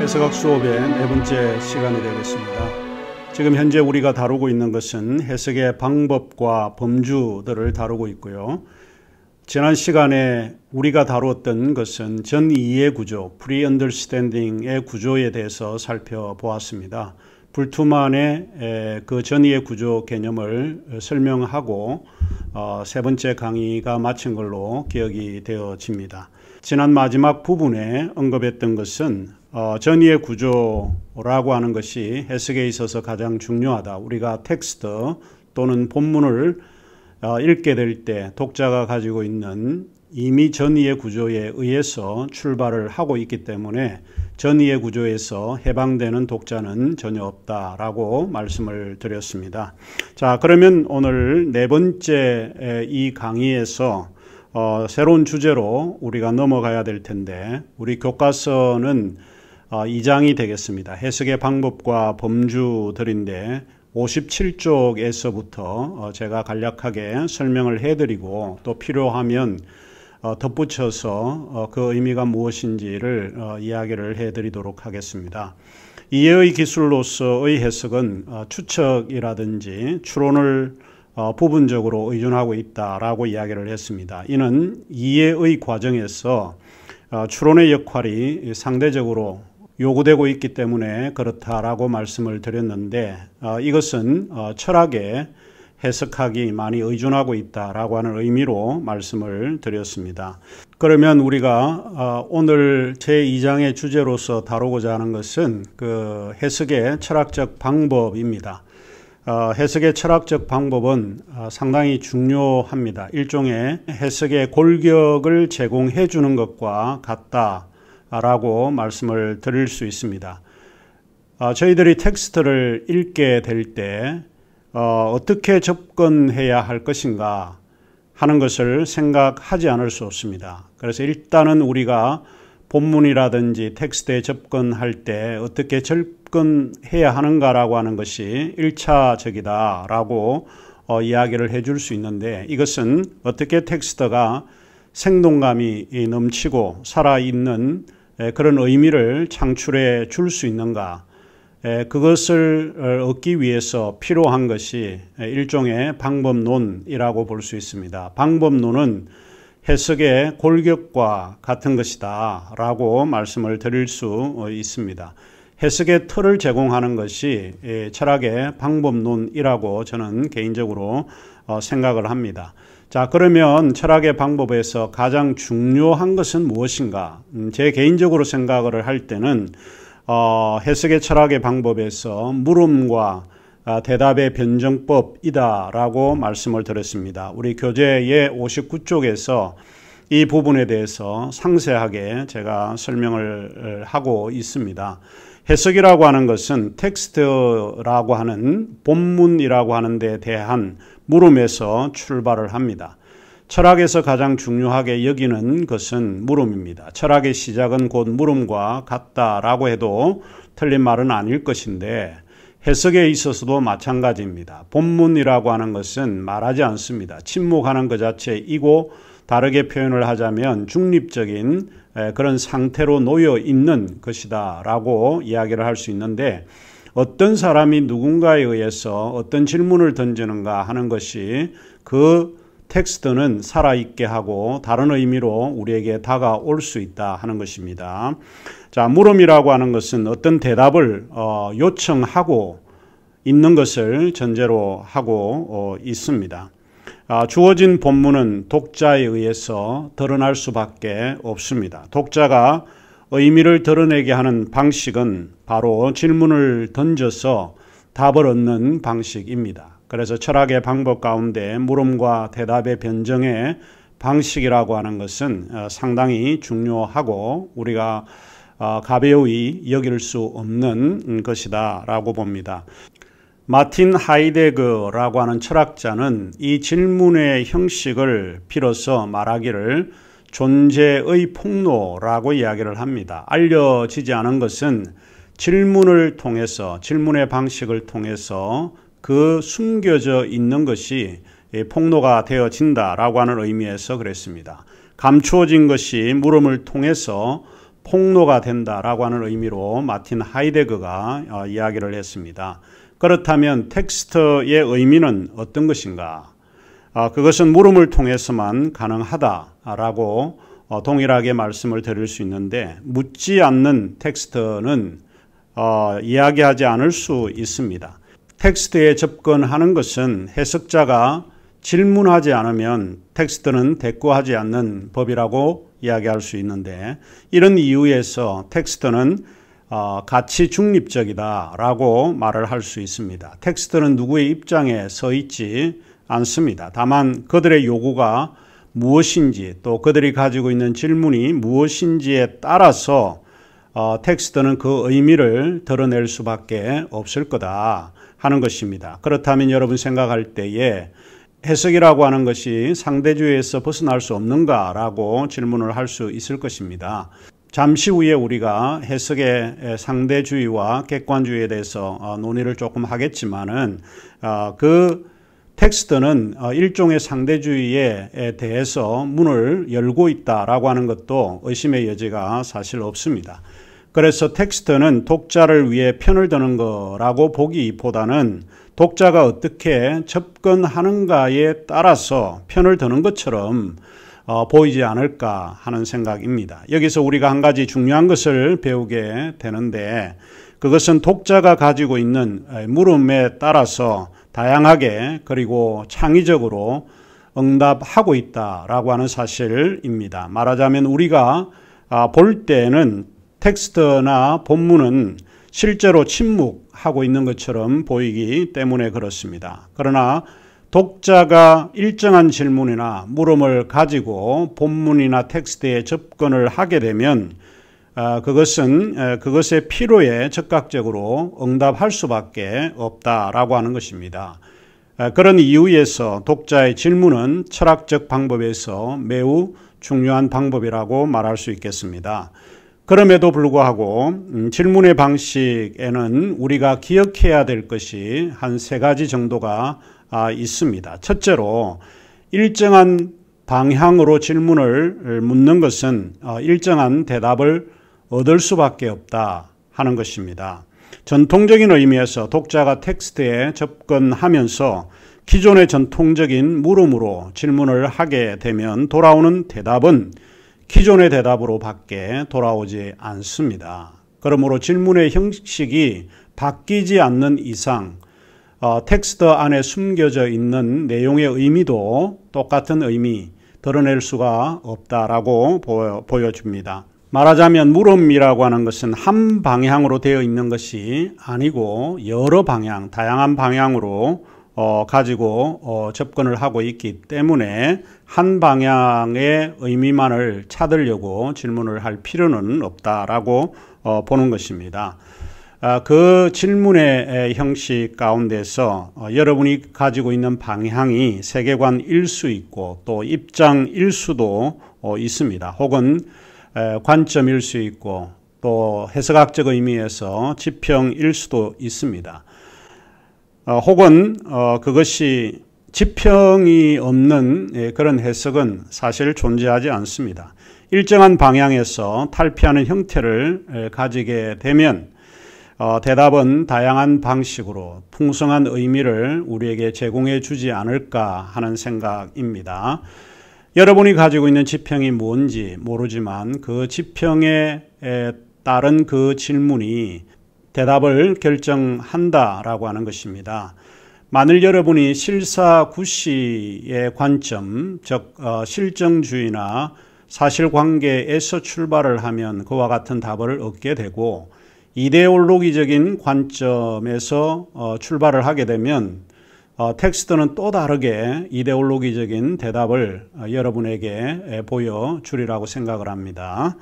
해석학 수업의 네 번째 시간이 되겠습니다. 지금 현재 우리가 다루고 있는 것은 해석의 방법과 범주들을 다루고 있고요. 지난 시간에 우리가 다루었던 것은 전이해 구조, pre-understanding의 구조에 대해서 살펴보았습니다. 불투만의 그 전이해 구조 개념을 설명하고 세 번째 강의가 마친 걸로 기억이 되어집니다. 지난 마지막 부분에 언급했던 것은 전이해 구조라고 하는 것이 해석에 있어서 가장 중요하다. 우리가 텍스트 또는 본문을 읽게 될 때 독자가 가지고 있는 이미 전이해 구조에 의해서 출발을 하고 있기 때문에 전이해 구조에서 해방되는 독자는 전혀 없다라고 말씀을 드렸습니다. 자, 그러면 오늘 네 번째 이 강의에서 새로운 주제로 우리가 넘어가야 될 텐데, 우리 교과서는 2장이 되겠습니다. 해석의 방법과 범주들인데 57쪽에서부터 제가 간략하게 설명을 해드리고 또 필요하면 덧붙여서 그 의미가 무엇인지를 이야기를 해드리도록 하겠습니다. 이해의 기술로서의 해석은 추측이라든지 추론을 부분적으로 의존하고 있다라고 이야기를 했습니다. 이는 이해의 과정에서 추론의 역할이 상대적으로 요구되고 있기 때문에 그렇다라고 말씀을 드렸는데, 이것은 철학에 해석학이 많이 의존하고 있다라고 하는 의미로 말씀을 드렸습니다. 그러면 우리가 오늘 제2장의 주제로서 다루고자 하는 것은 그 해석의 철학적 방법입니다. 해석의 철학적 방법은 상당히 중요합니다. 일종의 해석의 골격을 제공해 주는 것과 같다라고 말씀을 드릴 수 있습니다. 저희들이 텍스트를 읽게 될 때 어떻게 접근해야 할 것인가 하는 것을 생각하지 않을 수 없습니다. 그래서 일단은 우리가 본문이라든지 텍스트에 접근할 때 어떻게 접근해야 하는가라고 하는 것이 1차적이다라고 이야기를 해줄 수 있는데, 이것은 어떻게 텍스트가 생동감이 넘치고 살아있는 그런 의미를 창출해 줄 수 있는가, 그것을 얻기 위해서 필요한 것이 일종의 방법론이라고 볼 수 있습니다. 방법론은 해석의 골격과 같은 것이다 라고 말씀을 드릴 수 있습니다. 해석의 틀을 제공하는 것이 철학의 방법론이라고 저는 개인적으로 생각을 합니다. 자, 그러면 철학의 방법에서 가장 중요한 것은 무엇인가? 제 개인적으로 생각을 할 때는 해석의 철학의 방법에서 물음과 대답의 변정법이다 라고 말씀을 드렸습니다. 우리 교재의 59쪽에서 이 부분에 대해서 상세하게 제가 설명을 하고 있습니다. 해석이라고 하는 것은 텍스트라고 하는 본문이라고 하는 데 대한 물음에서 출발을 합니다. 철학에서 가장 중요하게 여기는 것은 물음입니다. 철학의 시작은 곧 물음과 같다라고 해도 틀린 말은 아닐 것인데, 해석에 있어서도 마찬가지입니다. 본문이라고 하는 것은 말하지 않습니다. 침묵하는 것 자체이고, 다르게 표현을 하자면 중립적인 그런 상태로 놓여 있는 것이다 라고 이야기를 할 수 있는데, 어떤 사람이 누군가에 의해서 어떤 질문을 던지는가 하는 것이 그 텍스트는 살아있게 하고 다른 의미로 우리에게 다가올 수 있다 하는 것입니다. 자, 물음이라고 하는 것은 어떤 대답을 요청하고 있는 것을 전제로 하고 있습니다. 주어진 본문은 독자에 의해서 드러날 수밖에 없습니다. 독자가 의미를 드러내게 하는 방식은 바로 질문을 던져서 답을 얻는 방식입니다. 그래서 철학의 방법 가운데 물음과 대답의 변정의 방식이라고 하는 것은 상당히 중요하고 우리가 가벼이 여길 수 없는 것이다 라고 봅니다. 마틴 하이데거라고 하는 철학자는 이 질문의 형식을 빌어서 말하기를 존재의 폭로라고 이야기를 합니다. 알려지지 않은 것은 질문을 통해서, 질문의 방식을 통해서 그 숨겨져 있는 것이 폭로가 되어진다라고 하는 의미에서 그랬습니다. 감추어진 것이 물음을 통해서 폭로가 된다라고 하는 의미로 마틴 하이데거가 이야기를 했습니다. 그렇다면 텍스트의 의미는 어떤 것인가? 그것은 물음을 통해서만 가능하다라고 동일하게 말씀을 드릴 수 있는데, 묻지 않는 텍스트는 이야기하지 않을 수 있습니다. 텍스트에 접근하는 것은 해석자가 질문하지 않으면 텍스트는 대꾸하지 않는 법이라고 이야기할 수 있는데, 이런 이유에서 텍스트는 가치 중립적이다라고 말을 할 수 있습니다. 텍스트는 누구의 입장에 서 있지 않습니다. 다만 그들의 요구가 무엇인지, 또 그들이 가지고 있는 질문이 무엇인지에 따라서 텍스트는 그 의미를 드러낼 수밖에 없을 거다 하는 것입니다. 그렇다면 여러분 생각할 때에 해석이라고 하는 것이 상대주의에서 벗어날 수 없는가라고 질문을 할 수 있을 것입니다. 잠시 후에 우리가 해석의 상대주의와 객관주의에 대해서 논의를 조금 하겠지만은 그 텍스트는 일종의 상대주의에 대해서 문을 열고 있다라고 하는 것도 의심의 여지가 사실 없습니다. 그래서 텍스트는 독자를 위해 편을 드는 거라고 보기보다는 독자가 어떻게 접근하는가에 따라서 편을 드는 것처럼 보이지 않을까 하는 생각입니다. 여기서 우리가 한 가지 중요한 것을 배우게 되는데, 그것은 독자가 가지고 있는 물음에 따라서 다양하게 그리고 창의적으로 응답하고 있다라고 하는 사실입니다. 말하자면 우리가 볼 때는 텍스트나 본문은 실제로 침묵하고 있는 것처럼 보이기 때문에 그렇습니다. 그러나 독자가 일정한 질문이나 물음을 가지고 본문이나 텍스트에 접근을 하게 되면 그것은 그것의 필요에 적극적으로 응답할 수밖에 없다라고 하는 것입니다. 그런 이유에서 독자의 질문은 철학적 방법에서 매우 중요한 방법이라고 말할 수 있겠습니다. 그럼에도 불구하고 질문의 방식에는 우리가 기억해야 될 것이 한 3가지 정도가 있습니다. 첫째로, 일정한 방향으로 질문을 묻는 것은 일정한 대답을 얻을 수밖에 없다 하는 것입니다. 전통적인 의미에서 독자가 텍스트에 접근하면서 기존의 전통적인 물음으로 질문을 하게 되면 돌아오는 대답은 기존의 대답으로 밖에 돌아오지 않습니다. 그러므로 질문의 형식이 바뀌지 않는 이상 텍스트 안에 숨겨져 있는 내용의 의미도 똑같은 의미 드러낼 수가 없다라고 보여줍니다. 말하자면 물음이라고 하는 것은 한 방향으로 되어 있는 것이 아니고 여러 방향, 다양한 방향으로 가지고 접근을 하고 있기 때문에 한 방향의 의미만을 찾으려고 질문을 할 필요는 없다라고 보는 것입니다. 그 질문의 형식 가운데서 여러분이 가지고 있는 방향이 세계관일 수 있고 또 입장일 수도 있습니다. 혹은 관점일 수 있고 또 해석학적 의미에서 지평일 수도 있습니다. 혹은 그것이 지평이 없는 그런 해석은 사실 존재하지 않습니다. 일정한 방향에서 탈피하는 형태를 가지게 되면 대답은 다양한 방식으로 풍성한 의미를 우리에게 제공해 주지 않을까 하는 생각입니다. 여러분이 가지고 있는 지평이 뭔지 모르지만 그 지평에 따른 그 질문이 대답을 결정한다라고 하는 것입니다. 만일 여러분이 실사구시의 관점, 즉 실정주의나 사실관계에서 출발을 하면 그와 같은 답을 얻게 되고, 이데올로기적인 관점에서 출발을 하게 되면 텍스트는 또 다르게 이데올로기적인 대답을 여러분에게 보여주리라고 생각을 합니다.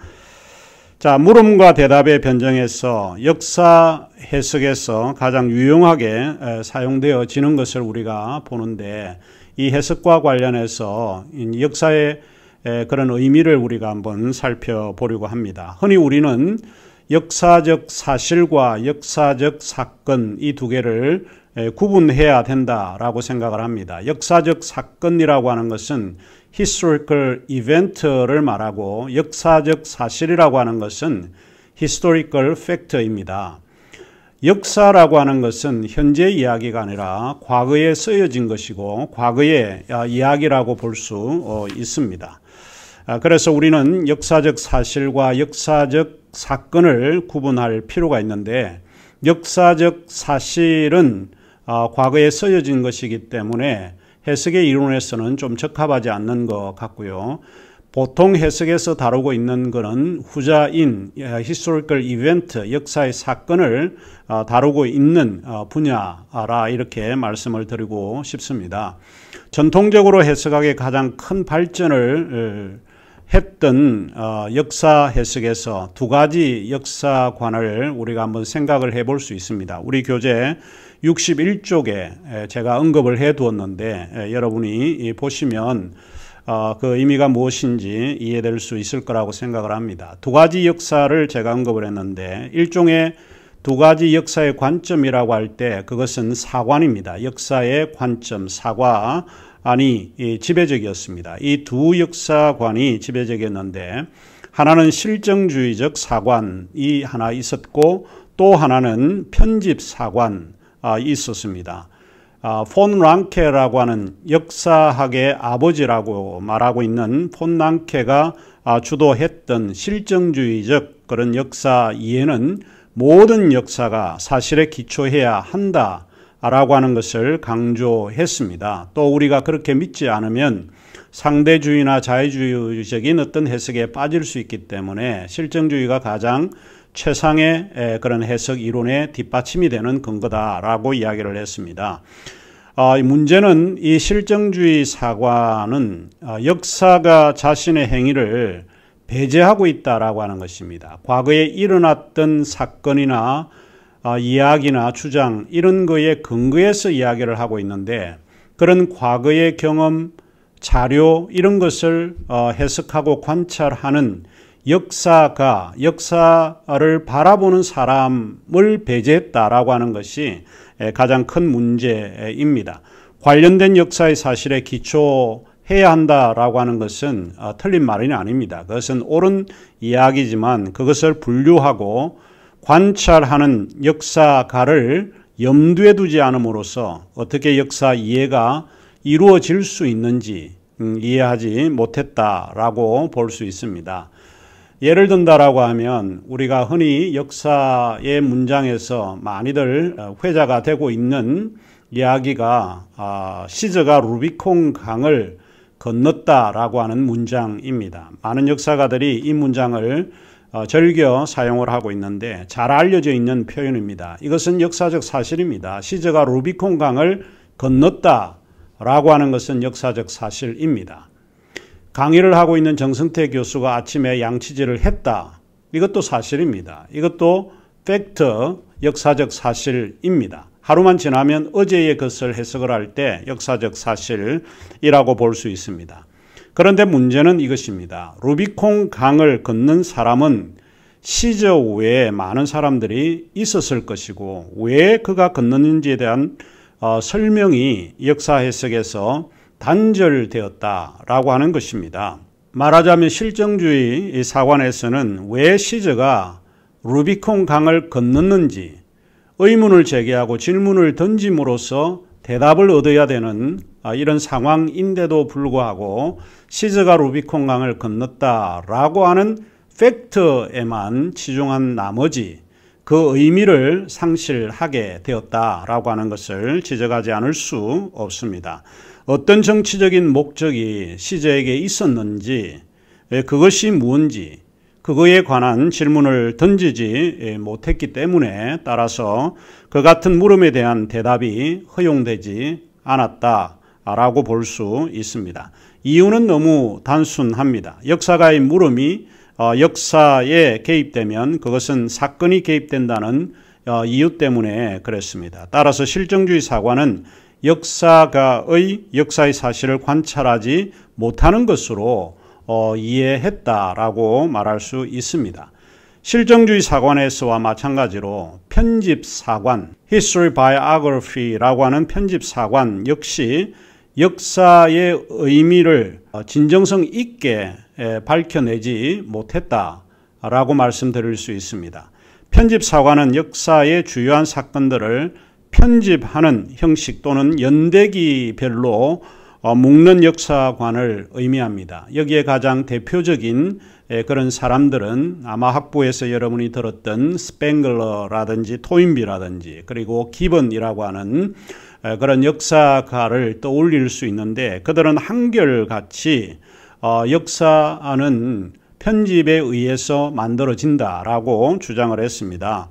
자, 물음과 대답의 변정에서 역사 해석에서 가장 유용하게 사용되어지는 것을 우리가 보는데, 이 해석과 관련해서 역사의 그런 의미를 우리가 한번 살펴보려고 합니다. 흔히 우리는 역사적 사실과 역사적 사건, 이 두 개를 구분해야 된다라고 생각을 합니다. 역사적 사건이라고 하는 것은 historical event를 말하고 역사적 사실이라고 하는 것은 historical fact입니다. 역사라고 하는 것은 현재 이야기가 아니라 과거에 쓰여진 것이고 과거의 이야기라고 볼 수 있습니다. 그래서 우리는 역사적 사실과 역사적 사건을 구분할 필요가 있는데 역사적 사실은 과거에 쓰여진 것이기 때문에 해석의 이론에서는 좀 적합하지 않는 것 같고요. 보통 해석에서 다루고 있는 것은 후자인 historical event, 역사의 사건을 다루고 있는 분야라 이렇게 말씀을 드리고 싶습니다. 전통적으로 해석학의 가장 큰 발전을 했던 역사 해석에서 두 가지 역사관을 우리가 한번 생각을 해볼 수 있습니다. 우리 교재 61쪽에 제가 언급을 해 두었는데 여러분이 보시면 그 의미가 무엇인지 이해될 수 있을 거라고 생각을 합니다. 두 가지 역사를 제가 언급을 했는데 일종의 두 가지 역사의 관점이라고 할 때 그것은 사관입니다. 역사의 관점, 사관이 지배적이었습니다. 이 두 역사관이 지배적이었는데 하나는 실정주의적 사관이 하나 있었고 또 하나는 편집 사관이 있었습니다. 폰 랑케라고 하는 역사학의 아버지라고 말하고 있는 폰 랑케가 주도했던 실정주의적 그런 역사 이해는 모든 역사가 사실에 기초해야 한다라고 하는 것을 강조했습니다. 또 우리가 그렇게 믿지 않으면 상대주의나 자유주의적인 어떤 해석에 빠질 수 있기 때문에 실정주의가 가장 최상의 그런 해석 이론의 뒷받침이 되는 근거다라고 이야기를 했습니다. 문제는 이 실정주의 사관은 역사가 자신의 행위를 배제하고 있다라고 하는 것입니다. 과거에 일어났던 사건이나 이야기나 주장 이런 거에 근거해서 이야기를 하고 있는데 그런 과거의 경험, 자료 이런 것을 해석하고 관찰하는 역사가 역사를 바라보는 사람을 배제했다라고 하는 것이 가장 큰 문제입니다. 관련된 역사의 사실에 기초해야 한다라고 하는 것은 틀린 말이 아닙니다. 그것은 옳은 이야기지만 그것을 분류하고 관찰하는 역사가를 염두에 두지 않음으로써 어떻게 역사 이해가 이루어질 수 있는지 이해하지 못했다라고 볼 수 있습니다. 예를 든다라고 하면 우리가 흔히 역사의 문장에서 많이들 회자가 되고 있는 이야기가 시저가 루비콘 강을 건넜다라고 하는 문장입니다. 많은 역사가들이 이 문장을 즐겨 사용을 하고 있는데 잘 알려져 있는 표현입니다. 이것은 역사적 사실입니다. 시저가 루비콘 강을 건넜다라고 하는 것은 역사적 사실입니다. 강의를 하고 있는 정승태 교수가 아침에 양치질을 했다. 이것도 사실입니다. 이것도 팩트, 역사적 사실입니다. 하루만 지나면 어제의 것을 해석을 할 때 역사적 사실이라고 볼 수 있습니다. 그런데 문제는 이것입니다. 루비콘 강을 건넌 사람은 시저 외에 많은 사람들이 있었을 것이고 왜 그가 건넜는지에 대한 설명이 역사 해석에서 단절되었다라고 하는 것입니다. 말하자면 실정주의 사관에서는 왜 시저가 루비콘 강을 건넜는지 의문을 제기하고 질문을 던짐으로써 대답을 얻어야 되는 이런 상황인데도 불구하고 시저가 루비콘 강을 건넜다라고 하는 팩트에만 치중한 나머지 그 의미를 상실하게 되었다라고 하는 것을 지적하지 않을 수 없습니다. 어떤 정치적인 목적이 시저에게 있었는지 그것이 무엇인지 그거에 관한 질문을 던지지 못했기 때문에 따라서 그 같은 물음에 대한 대답이 허용되지 않았다라고 볼 수 있습니다. 이유는 너무 단순합니다. 역사가의 물음이 역사에 개입되면 그것은 사건이 개입된다는 이유 때문에 그랬습니다. 따라서 실정주의 사관은 역사가의 역사의 사실을 관찰하지 못하는 것으로 이해했다라고 말할 수 있습니다. 실정주의 사관에서와 마찬가지로 편집사관, History Biography라고 하는 편집사관 역시 역사의 의미를 진정성 있게 밝혀내지 못했다라고 말씀드릴 수 있습니다. 편집사관은 역사의 주요한 사건들을 편집하는 형식 또는 연대기별로 묶는 역사관을 의미합니다. 여기에 가장 대표적인 그런 사람들은 아마 학부에서 여러분이 들었던 스팽글러라든지 토인비라든지 그리고 기번이라고 하는 그런 역사가를 떠올릴 수 있는데, 그들은 한결같이 역사는 편집에 의해서 만들어진다라고 주장을 했습니다.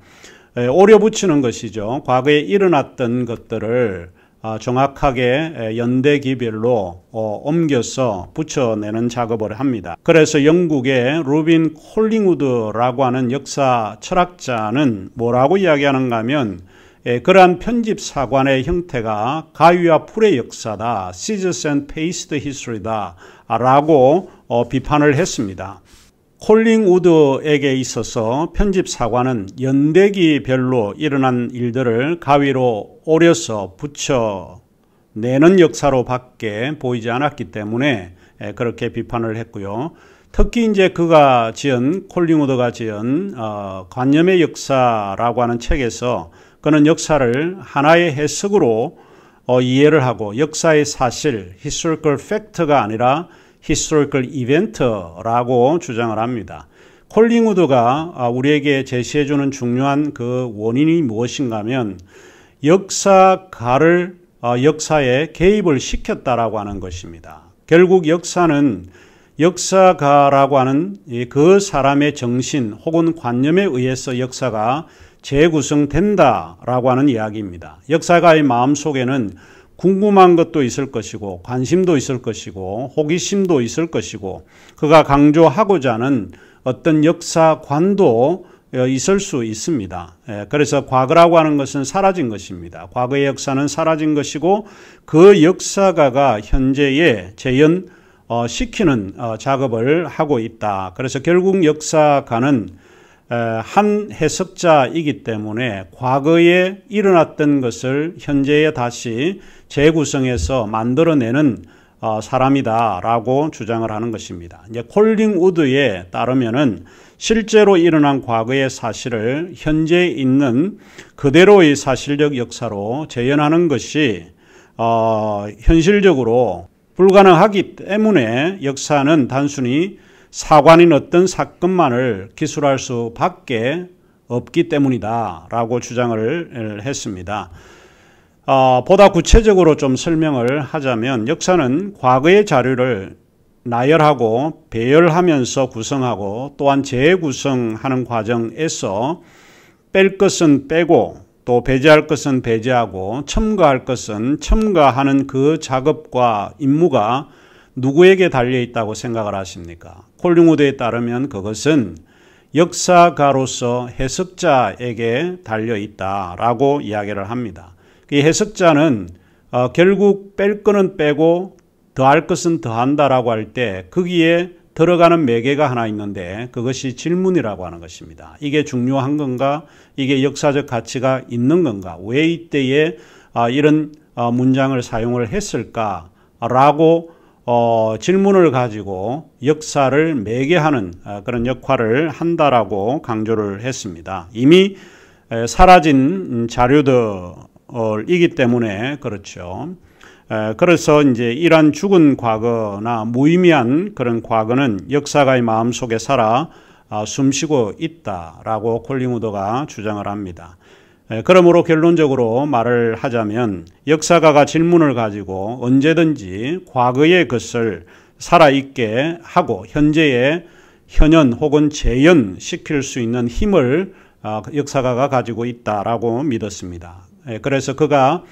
오려 붙이는 것이죠. 과거에 일어났던 것들을 정확하게 연대기별로 옮겨서 붙여내는 작업을 합니다. 그래서 영국의 루빈 콜링우드라고 하는 역사 철학자는 뭐라고 이야기하는가 하면 그러한 편집사관의 형태가 가위와 풀의 역사다, scissors and paste history다 라고 비판을 했습니다. 콜링우드에게 있어서 편집사관은 연대기별로 일어난 일들을 가위로 오려서 붙여내는 역사로 밖에 보이지 않았기 때문에 그렇게 비판을 했고요. 특히 이제 콜링우드가 지은 관념의 역사라고 하는 책에서 그는 역사를 하나의 해석으로 이해를 하고 역사의 사실, historical fact가 아니라 historical event라고 주장을 합니다. 콜링우드가 우리에게 제시해주는 중요한 그 원인이 무엇인가 하면 역사가를 역사에 개입을 시켰다라고 하는 것입니다. 결국 역사는 역사가라고 하는 그 사람의 정신 혹은 관념에 의해서 역사가 재구성된다라고 하는 이야기입니다. 역사가의 마음속에는 궁금한 것도 있을 것이고 관심도 있을 것이고 호기심도 있을 것이고 그가 강조하고자 하는 어떤 역사관도 있을 수 있습니다. 그래서 과거라고 하는 것은 사라진 것입니다. 과거의 역사는 사라진 것이고 그 역사가가 현재에 재현시키는 작업을 하고 있다. 그래서 결국 역사가는 한 해석자이기 때문에 과거에 일어났던 것을 현재에 다시 재구성해서 만들어내는 사람이다라고 주장을 하는 것입니다. 이제 콜링우드에 따르면은 실제로 일어난 과거의 사실을 현재에 있는 그대로의 사실적 역사로 재현하는 것이 현실적으로 불가능하기 때문에 역사는 단순히 사관인 어떤 사건만을 기술할 수밖에 없기 때문이다 라고 주장을 했습니다. 보다 구체적으로 좀 설명을 하자면 역사는 과거의 자료를 나열하고 배열하면서 구성하고 또한 재구성하는 과정에서 뺄 것은 빼고 또 배제할 것은 배제하고 첨가할 것은 첨가하는 그 작업과 임무가 누구에게 달려있다고 생각을 하십니까? 콜링우드에 따르면 그것은 역사가로서 해석자에게 달려있다라고 이야기를 합니다. 이 해석자는 결국 뺄 것은 빼고 더할 것은 더한다라고 할 때 거기에 들어가는 매개가 하나 있는데 그것이 질문이라고 하는 것입니다. 이게 중요한 건가? 이게 역사적 가치가 있는 건가? 왜 이때에 이런 문장을 사용을 했을까라고 질문을 가지고 역사를 매개하는 그런 역할을 한다라고 강조를 했습니다. 이미 사라진 자료들이기 때문에 그렇죠. 그래서 이제 이러한 죽은 과거나 무의미한 그런 과거는 역사가의 마음속에 살아 숨쉬고 있다라고 콜링우드가 주장을 합니다. 그러므로 결론적으로 말을 하자면 역사가가 질문을 가지고 언제든지 과거의 것을 살아있게 하고 현재에 현현 혹은 재현시킬 수 있는 힘을 역사가가 가지고 있다라고 믿었습니다. 그래서 그가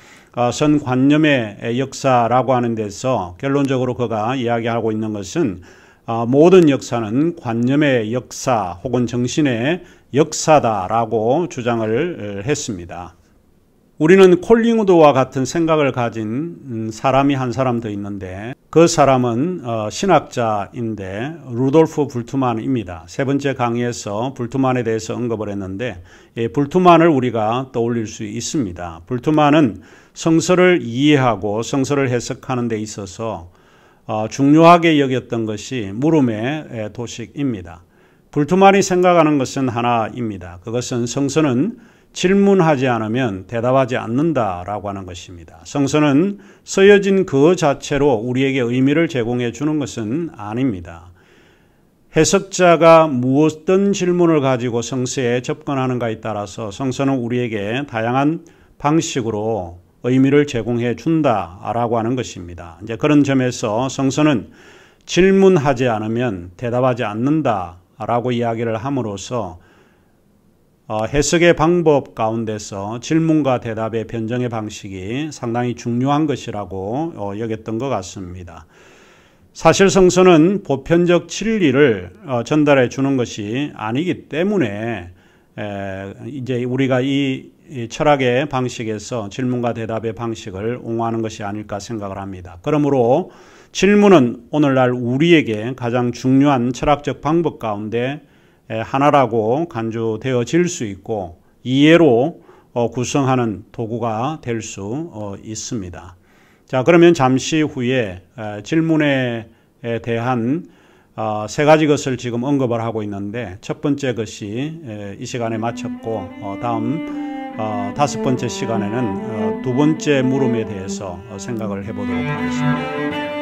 선관념의 역사라고 하는 데서 결론적으로 그가 이야기하고 있는 것은 모든 역사는 관념의 역사 혹은 정신의 역사다라고 주장을 했습니다. 우리는 콜링우드와 같은 생각을 가진 사람이 한 사람 더 있는데 그 사람은 신학자인데 루돌프 불트만입니다. 세 번째 강의에서 불트만에 대해서 언급을 했는데 불트만을 우리가 떠올릴 수 있습니다. 불트만은 성서를 이해하고 성서를 해석하는 데 있어서 중요하게 여겼던 것이 물음의 도식입니다. 불트만이 생각하는 것은 하나입니다. 그것은 성서는 질문하지 않으면 대답하지 않는다라고 하는 것입니다. 성서는 쓰여진 그 자체로 우리에게 의미를 제공해 주는 것은 아닙니다. 해석자가 무엇든 질문을 가지고 성서에 접근하는가에 따라서 성서는 우리에게 다양한 방식으로 의미를 제공해 준다라고 하는 것입니다. 이제 그런 점에서 성서는 질문하지 않으면 대답하지 않는다라고 이야기를 함으로써 해석의 방법 가운데서 질문과 대답의 변정의 방식이 상당히 중요한 것이라고 여겼던 것 같습니다. 사실 성서는 보편적 진리를 전달해 주는 것이 아니기 때문에 이제 우리가 이 철학의 방식에서 질문과 대답의 방식을 옹호하는 것이 아닐까 생각을 합니다. 그러므로 질문은 오늘날 우리에게 가장 중요한 철학적 방법 가운데 하나라고 간주되어질 수 있고 이해로 구성하는 도구가 될 수 있습니다. 자, 그러면 잠시 후에 질문에 대한 세 가지 것을 지금 언급을 하고 있는데 첫 번째 것이 이 시간에 마쳤고 다음 다섯 번째 시간에는 두 번째 물음에 대해서 생각을 해보도록 하겠습니다.